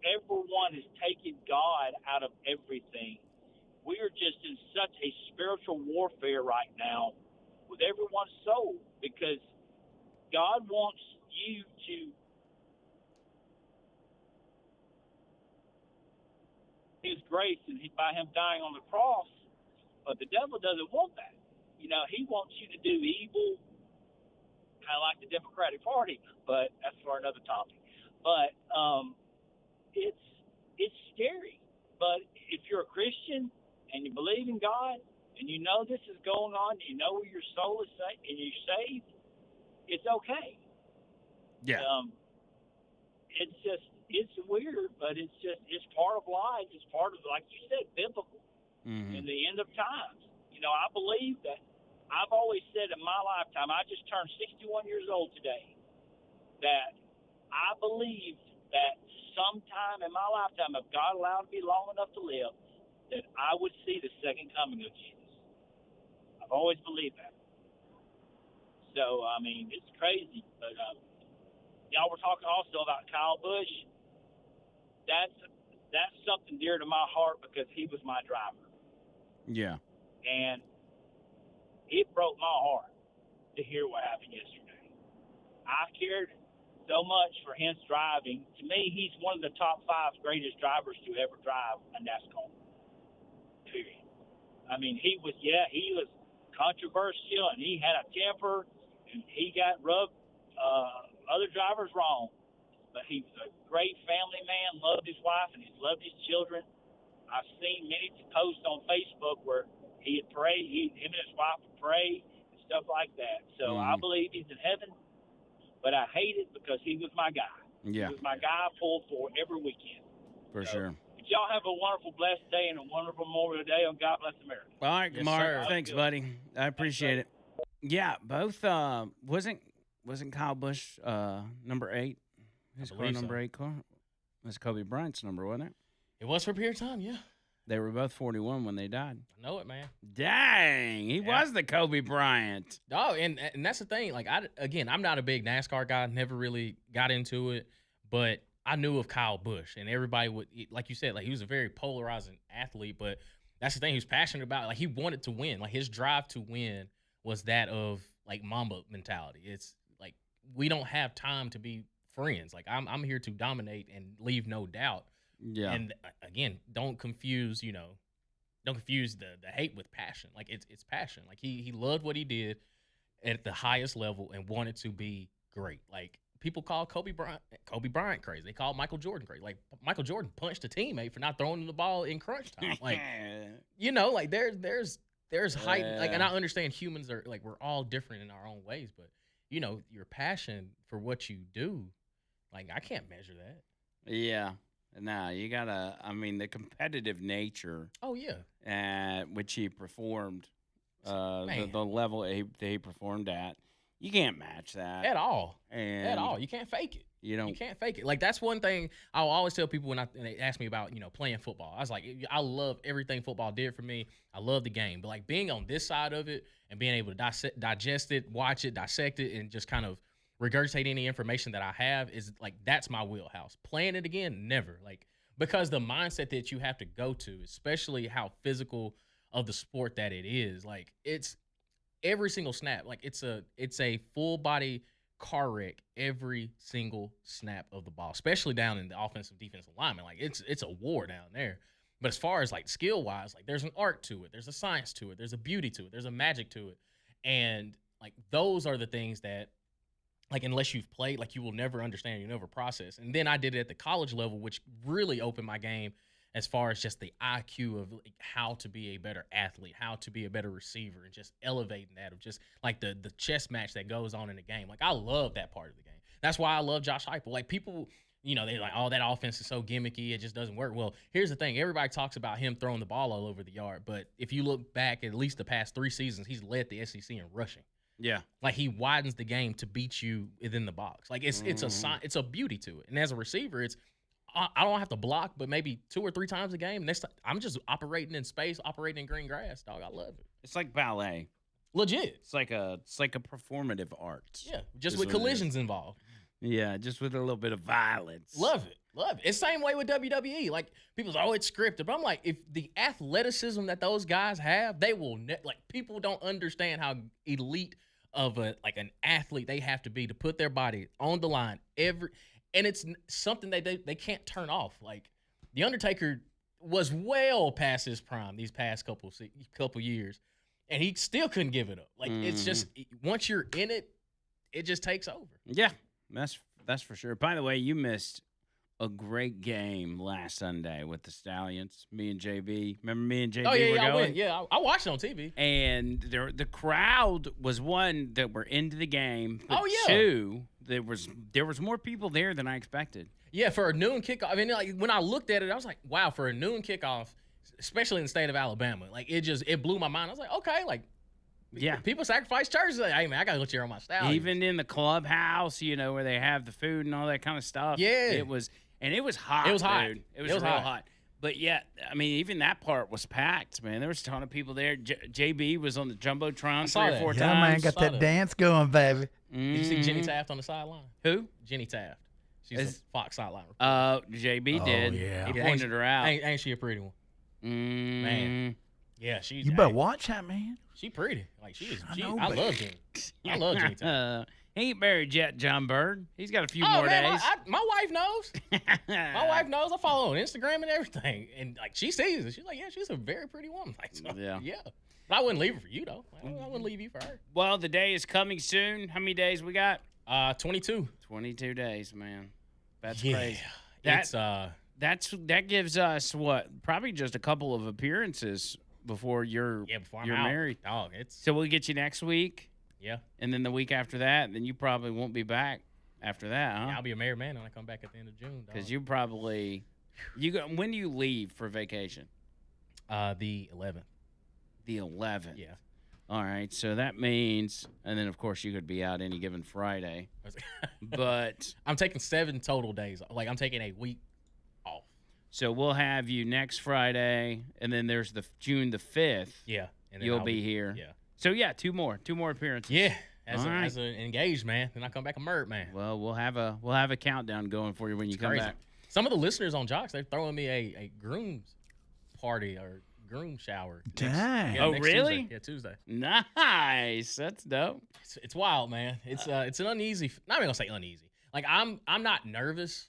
Speaker 9: everyone is taking God out of everything. We are just in such a spiritual warfare right now with everyone's soul, because God wants you to His grace and by Him dying on the cross, but the devil doesn't want that. He wants you to do evil, kind of like the Democratic Party, but that's for another topic. But it's scary. But if you're a Christian and you believe in God and you know this is going on, you know your soul is saved and you're saved, it's okay.
Speaker 2: Yeah.
Speaker 9: It's weird, but it's part of life. It's part of, like you said, biblical. In the end of times. I believe that. I've always said in my lifetime, I just turned 61 years old today, that I believe that sometime in my lifetime, if God allowed me long enough to live, that I would see the second coming of Jesus. I've always believed that. So, I mean, it's crazy. But y'all were talking also about Kyle Busch. That's something dear to my heart because he was my driver.
Speaker 2: Yeah.
Speaker 9: And it broke my heart to hear what happened yesterday. I cared so much for his driving. To me, he's one of the top 5 greatest drivers to ever drive a NASCAR. Period. I mean, he was controversial, and he had a temper, and he got rubbed other drivers wrong. But he was a great family man, loved his wife, and he loved his children. I've seen many posts on Facebook where he'd pray, him and his wife would pray and stuff like that. So I believe he's in heaven, but I hate it because he was my guy.
Speaker 2: Yeah.
Speaker 9: He was my guy I pulled for every weekend.
Speaker 2: For sure.
Speaker 9: But y'all have a wonderful, blessed day and a wonderful Memorial Day, and God bless America.
Speaker 2: All right,
Speaker 4: Yes,
Speaker 2: Mark.
Speaker 4: sir.
Speaker 2: Thanks, buddy. I appreciate it. Yeah, both wasn't Kyle Busch number 8? His car
Speaker 4: believe so.
Speaker 2: number 8 car? It was Kobe Bryant's number, wasn't it?
Speaker 4: It was for a period of time, yeah.
Speaker 2: They were both 41 when they died.
Speaker 4: I know it, man.
Speaker 2: Dang, he was the Kobe Bryant.
Speaker 4: Oh, and that's the thing. Like, I'm not a big NASCAR guy. Never really got into it, but I knew of Kyle Busch, and everybody would, like you said, like he was a very polarizing athlete. But that's the thing he was passionate about. Like he wanted to win. Like his drive to win was that of like Mamba mentality. It's like we don't have time to be friends. Like I'm here to dominate and leave no doubt.
Speaker 2: Yeah.
Speaker 4: And again, don't confuse the hate with passion. Like it's passion. Like he loved what he did at the highest level and wanted to be great. Like people call Kobe Bryant crazy. They call Michael Jordan crazy. Like Michael Jordan punched a teammate for not throwing the ball in crunch time. Like, you know, like there's height. Like, and I understand humans are like, we're all different in our own ways, but you know, your passion for what you do, like I can't measure that.
Speaker 2: Yeah. Nah, you gotta. I mean, the competitive nature.
Speaker 4: Oh yeah.
Speaker 2: At which he performed, the level he performed at, you can't match that
Speaker 4: at all.
Speaker 2: And
Speaker 4: at all, you can't fake it.
Speaker 2: You
Speaker 4: can't fake it. Like that's one thing I'll always tell people when they ask me about playing football. I was like, I love everything football did for me. I love the game, but like being on this side of it and being able to digest it, watch it, dissect it, and just kind of regurgitate any information that I have is like that's my wheelhouse. Playing it again, never. Like because the mindset that you have to go to, especially how physical of the sport that it is, like it's every single snap. Like it's a full body car wreck every single snap of the ball, especially down in the offensive defensive lineman. Like it's a war down there. But as far as like skill wise, like there's an art to it, there's a science to it, there's a beauty to it, there's a magic to it, and like those are the things that. Like, unless you've played, like, you will never understand, you never process. And then I did it at the college level, which really opened my game as far as just the IQ of like, how to be a better athlete, how to be a better receiver, and just elevating that of just, like, the chess match that goes on in the game. Like, I love that part of the game. That's why I love Josh Heupel. Like, people, they're like, oh, that offense is so gimmicky, it just doesn't work. Well, here's the thing. Everybody talks about him throwing the ball all over the yard. But if you look back at least the past 3 seasons, he's led the SEC in rushing.
Speaker 2: Yeah,
Speaker 4: like he widens the game to beat you within the box. Like it's a beauty to it. And as a receiver, I don't have to block, but maybe 2 or 3 times a game. Next time, I'm just operating in space, operating in green grass. Dog, I love it.
Speaker 2: It's like ballet,
Speaker 4: legit.
Speaker 2: It's like a performative art.
Speaker 4: Yeah, just with collisions involved.
Speaker 2: Yeah, just with a little bit of violence.
Speaker 4: Love it. It's the same way with WWE. Like people say, oh, it's scripted, but I'm like, if the athleticism that those guys have, they will like people don't understand how elite of an athlete they have to be to put their body on the line and it's something they can't turn off. Like the Undertaker was well past his prime these past couple years, and he still couldn't give it up. Like it's just once you're in it, it just takes over.
Speaker 2: Yeah, that's for sure. By the way, you missed a great game last Sunday with the Stallions. Me and JB. Remember me and JB?
Speaker 4: Oh yeah,
Speaker 2: were
Speaker 4: I
Speaker 2: going?
Speaker 4: went. Yeah, I watched it on TV.
Speaker 2: And the crowd was one that were into the game. But
Speaker 4: oh yeah.
Speaker 2: 2, there was more people there than I expected.
Speaker 4: Yeah, for a noon kickoff. I mean, like when I looked at it, I was like, wow, for a noon kickoff, especially in the state of Alabama, like it blew my mind. I was like, okay, like. Yeah, people sacrifice churches. Like, hey man, I gotta go cheer on my Stallions.
Speaker 2: Even in the clubhouse, where they have the food and all that kind of stuff.
Speaker 4: Yeah,
Speaker 2: it was hot.
Speaker 4: It was hot.
Speaker 2: Dude. It was real hot. But yeah, I mean, even that part was packed, man. There was a ton of people there. JB was on the Jumbotron 3 or 4 times.
Speaker 3: Yeah, man, got that dance going, baby.
Speaker 4: Did you see Jenny Taft on the sideline?
Speaker 2: Who?
Speaker 4: Jenny Taft. She's a Fox sideline.
Speaker 2: JB did.
Speaker 3: Yeah.
Speaker 2: He pointed her out.
Speaker 4: Ain't she a pretty one? Man. Yeah, she's.
Speaker 3: You better watch that, man.
Speaker 4: She pretty. Like she is. I love Jenny. I love Jenny Taft.
Speaker 2: He ain't married yet, John Bird. He's got a few more days.
Speaker 4: My wife knows. My wife knows. I follow her on Instagram and everything, and like she sees it. She's like, yeah, she's a very pretty woman. Like, so, yeah. But I wouldn't leave her for you though. I wouldn't leave you for her.
Speaker 2: Well, the day is coming soon. How many days we got?
Speaker 4: 22.
Speaker 2: 22 days, man. That's crazy. That gives us what? Probably just a couple of appearances before you're married.
Speaker 4: Oh,
Speaker 2: so we'll get you next week.
Speaker 4: Yeah.
Speaker 2: And then the week after that, then you probably won't be back after that, huh?
Speaker 4: Yeah, I'll be a married man when I come back at the end of June.
Speaker 2: Because you probably when do you leave for vacation?
Speaker 4: The 11th.
Speaker 2: The 11th.
Speaker 4: Yeah.
Speaker 2: All right. So that means, and then of course you could be out any given Friday. But
Speaker 4: I'm taking 7 total days. Like I'm taking a week off.
Speaker 2: So we'll have you next Friday, and then there's the June the 5th.
Speaker 4: Yeah. And
Speaker 2: you'll be here.
Speaker 4: Yeah.
Speaker 2: So yeah, 2 more appearances.
Speaker 4: Yeah, as an engaged man, then I come back a married man.
Speaker 2: Well, we'll have a countdown going for you when you come back.
Speaker 4: Some of the listeners on Jocks, they're throwing me a groom's party or groom shower.
Speaker 3: Dang!
Speaker 4: Next
Speaker 2: really?
Speaker 4: Tuesday. Yeah, Tuesday.
Speaker 2: Nice. That's dope.
Speaker 4: It's wild, man. It's an uneasy. Not even gonna say uneasy. Like I'm not nervous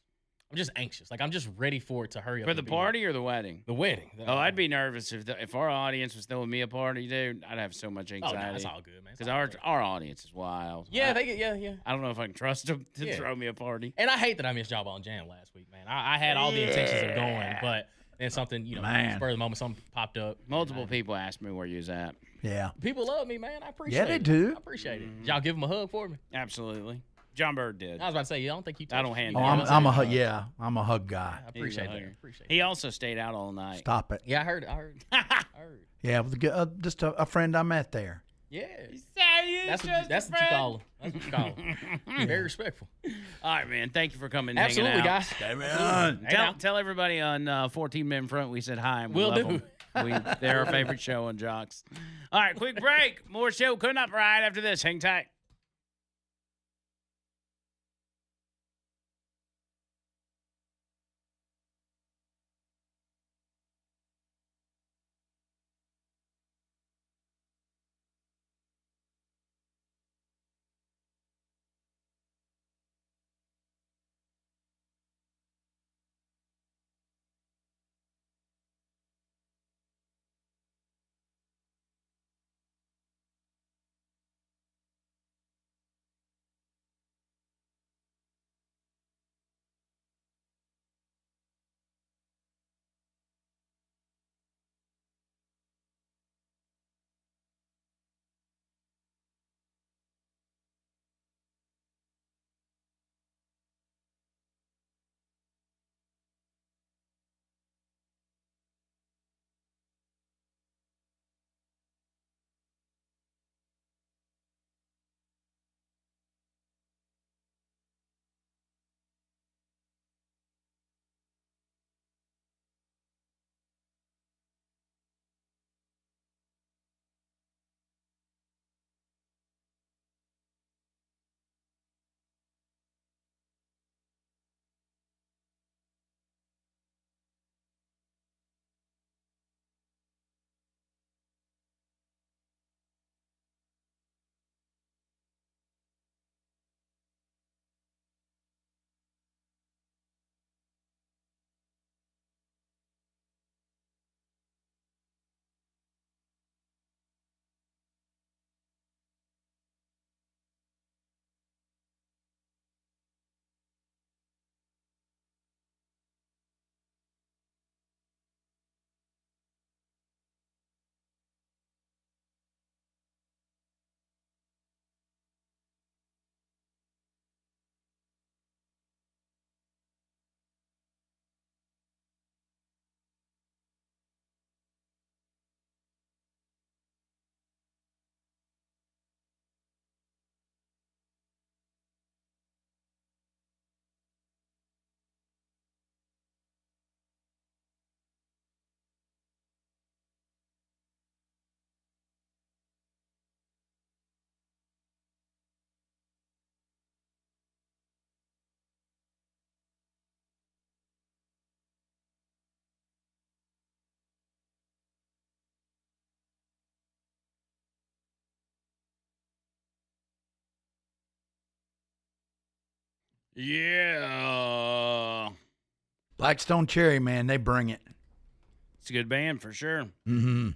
Speaker 4: I'm just anxious. Like I'm just ready for it to hurry up.
Speaker 2: For the party or the wedding?
Speaker 4: The wedding.
Speaker 2: Oh, I'd be nervous if our audience was throwing me a party, dude. I'd have so much
Speaker 4: Oh,
Speaker 2: anxiety.
Speaker 4: no, that's all good, man.
Speaker 2: Because our audience is wild.
Speaker 4: Yeah, yeah.
Speaker 2: I don't know if I can trust them to throw me a party.
Speaker 4: And I hate that I missed Jawbone Jam last week, man. I had all the intentions of going, but then something, spur of the moment, something popped up.
Speaker 2: Multiple people asked me where you was at.
Speaker 3: Yeah.
Speaker 4: People love me, man. I appreciate it.
Speaker 3: Yeah, they do.
Speaker 4: I appreciate it. Y'all give them a hug for me?
Speaker 2: Absolutely. John Bird did.
Speaker 4: I was about to say, I don't think you touched
Speaker 2: I don't
Speaker 4: me.
Speaker 2: hand
Speaker 3: Oh,
Speaker 2: you.
Speaker 3: I'm a hug. Yeah, I'm a hug guy.
Speaker 4: I appreciate
Speaker 2: He's a
Speaker 4: that.
Speaker 2: hugger.
Speaker 4: Appreciate
Speaker 2: He also stayed out all night.
Speaker 3: Stop it.
Speaker 4: Yeah, I heard. I heard.
Speaker 3: Yeah, with just a friend I met there.
Speaker 4: Yeah.
Speaker 2: That's
Speaker 4: That's what you call him. That's what you call him. Very respectful.
Speaker 2: All right, man. Thank you for coming.
Speaker 4: Absolutely,
Speaker 2: hanging out.
Speaker 4: guys. Absolutely.
Speaker 2: Tell everybody on 14 Men Front we said hi. And we
Speaker 4: Will
Speaker 2: love
Speaker 4: do.
Speaker 2: them. They're our favorite show on Jocks. All right, quick break. More show coming up right after this. Hang tight. Yeah.
Speaker 3: Blackstone Cherry, man, they bring it.
Speaker 2: It's a good band for sure.
Speaker 3: Mm-hmm.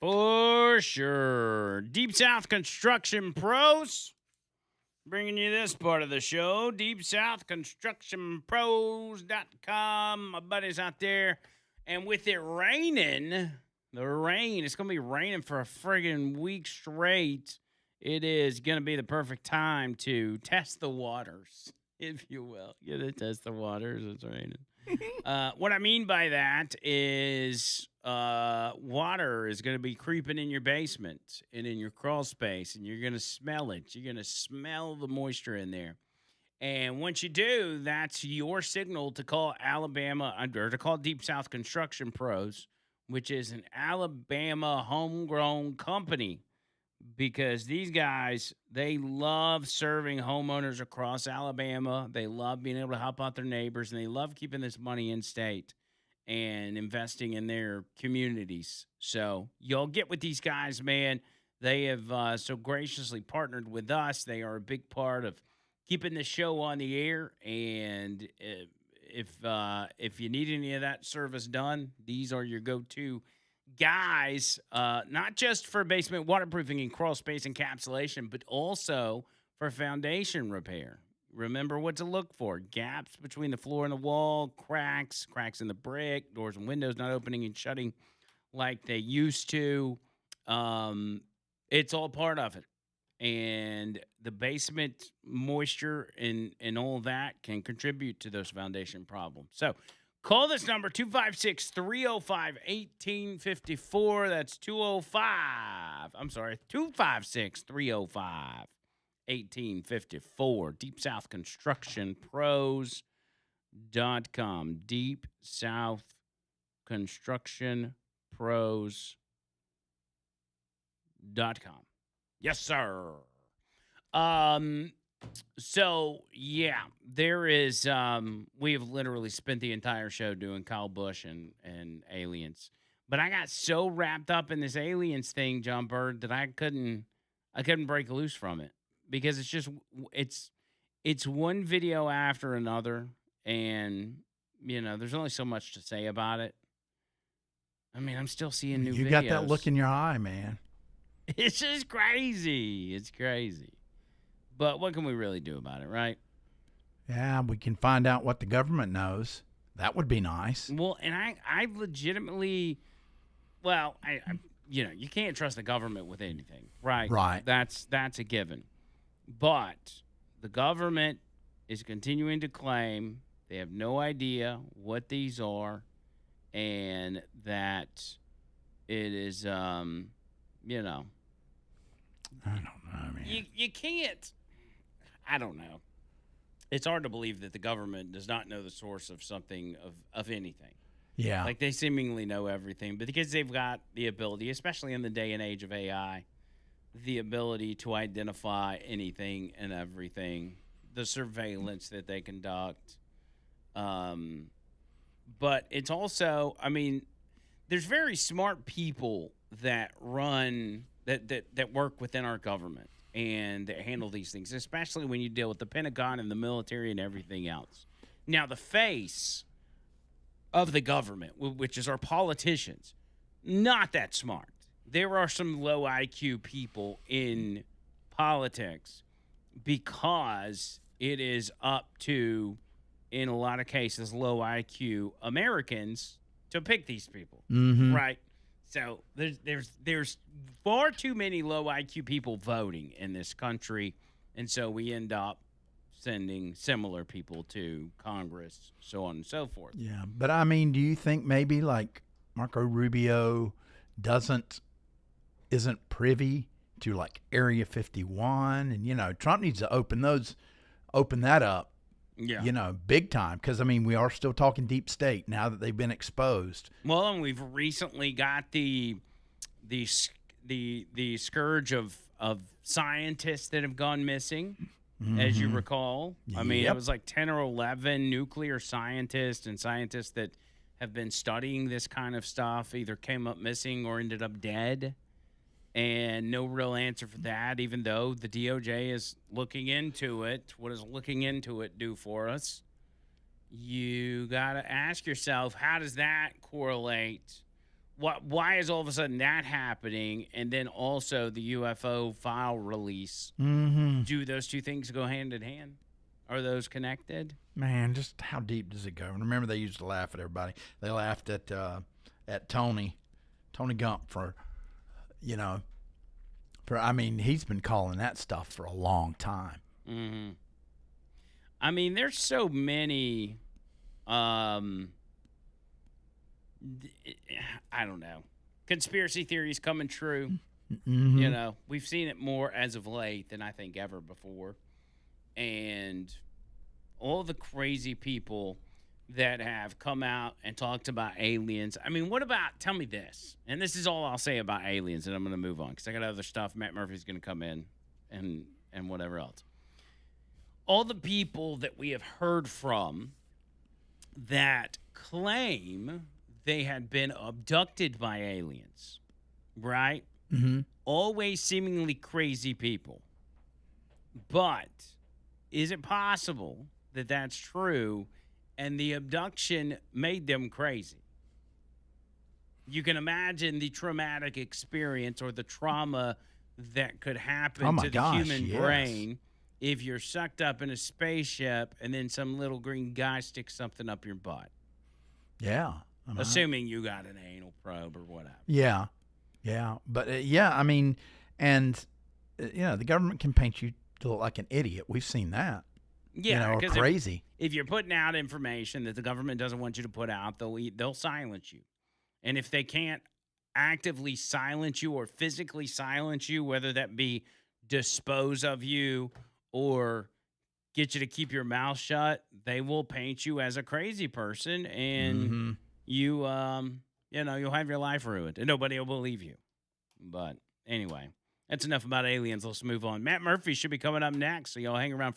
Speaker 2: For sure. Deep South Construction Pros. Bringing you this part of the show. DeepSouthConstructionPros.com. My buddies out there. And with it raining, it's going to be raining for a friggin' week straight. It is going to be the perfect time to test the waters, if you will. You're going to test the waters. It's raining. What I mean by that is water is going to be creeping in your basement and in your crawl space, and you're going to smell it. You're going to smell the moisture in there. And once you do, that's your signal to call or to call Deep South Construction Pros, which is an Alabama homegrown company. Because these guys, they love serving homeowners across Alabama. They love being able to help out their neighbors, and they love keeping this money in state and investing in their communities. So you'll get with these guys, man. They have so graciously partnered with us. They are a big part of keeping the show on the air. And if you need any of that service done, these are your go-to guys, not just for basement waterproofing and crawl space encapsulation, but also for foundation repair. Remember what to look for: gaps between the floor and the wall, cracks in the brick, doors and windows not opening and shutting like they used to. It's all part of it. And the basement moisture and all that can contribute to those foundation problems. So call this number, 256-305-1854. That's 256-305-1854. Deep South Construction Pros.com. Deep South Construction Pros.com. Yes, sir. So yeah, there is, we have literally spent the entire show doing Kyle Busch and aliens, but I got so wrapped up in this aliens thing, John Bird, that I couldn't break loose from it, because it's just, it's one video after another. And there's only so much to say about it. I mean, I'm still seeing new videos.
Speaker 3: You got that look in your eye, man.
Speaker 2: It's just crazy. It's crazy. But what can we really do about it, right?
Speaker 3: Yeah, we can find out what the government knows. That would be nice.
Speaker 2: Well, and I legitimately, well, I you can't trust the government with anything, right?
Speaker 3: Right.
Speaker 2: That's a given. But the government is continuing to claim they have no idea what these are, and that it is,
Speaker 3: I don't know, man.
Speaker 2: You can't. I don't know. It's hard to believe that the government does not know the source of something of anything.
Speaker 3: Yeah.
Speaker 2: Like, they seemingly know everything, but because they've got the ability, especially in the day and age of AI, the ability to identify anything and everything, the surveillance that they conduct. But it's also, I mean, there's very smart people that run that work within our government and that handle these things, especially when you deal with the Pentagon and the military and everything else. Now, the face of the government, which is our politicians, not that smart. There are some low IQ people in politics because it is up to, in a lot of cases, low IQ Americans to pick these people, right? So there's far too many low IQ people voting in this country, and so we end up sending similar people to Congress, so on and so forth.
Speaker 3: Yeah, but I mean, do you think maybe like Marco Rubio isn't privy to like Area 51, and Trump needs to open that up. Yeah. Big time, because I mean, we are still talking deep state now that they've been exposed.
Speaker 2: Well, and we've recently got the scourge of scientists that have gone missing, as you recall. I mean, it was like 10 or 11 nuclear scientists and scientists that have been studying this kind of stuff either came up missing or ended up dead. And no real answer for that, even though the DOJ is looking into it. What does looking into it do for us? You got to ask yourself, how does that correlate? Why is all of a sudden that happening? And then also the UFO file release. Do those two things go hand in hand? Are those connected?
Speaker 3: Man, just how deep does it go? And remember, they used to laugh at everybody. They laughed at Tony Gump for... I mean, he's been calling that stuff for a long time.
Speaker 2: I mean, there's so many, I don't know, conspiracy theories coming true. We've seen it more as of late than I think ever before. And all the crazy people that have come out and talked about aliens. I mean, tell me this, and this is all I'll say about aliens, and I'm going to move on because I got other stuff. Matt Murphy's going to come in and whatever else. All the people that we have heard from that claim they had been abducted by aliens, right? Always seemingly crazy people. But is it possible that that's true and the abduction made them crazy? You can imagine the traumatic experience or the trauma that could happen to the human brain if you're sucked up in a spaceship and then some little green guy sticks something up your butt.
Speaker 3: Yeah.
Speaker 2: Assuming you got an anal probe or whatever.
Speaker 3: Yeah. Yeah. But, I mean, and, the government can paint you to look like an idiot. We've seen that.
Speaker 2: Yeah.
Speaker 3: Or crazy.
Speaker 2: If you're putting out information that the government doesn't want you to put out, they'll silence you. And if they can't actively silence you or physically silence you, whether that be dispose of you or get you to keep your mouth shut, they will paint you as a crazy person, and you'll have your life ruined, and nobody will believe you. But anyway, that's enough about aliens. Let's move on. Matt Murphy should be coming up next, so y'all hang around for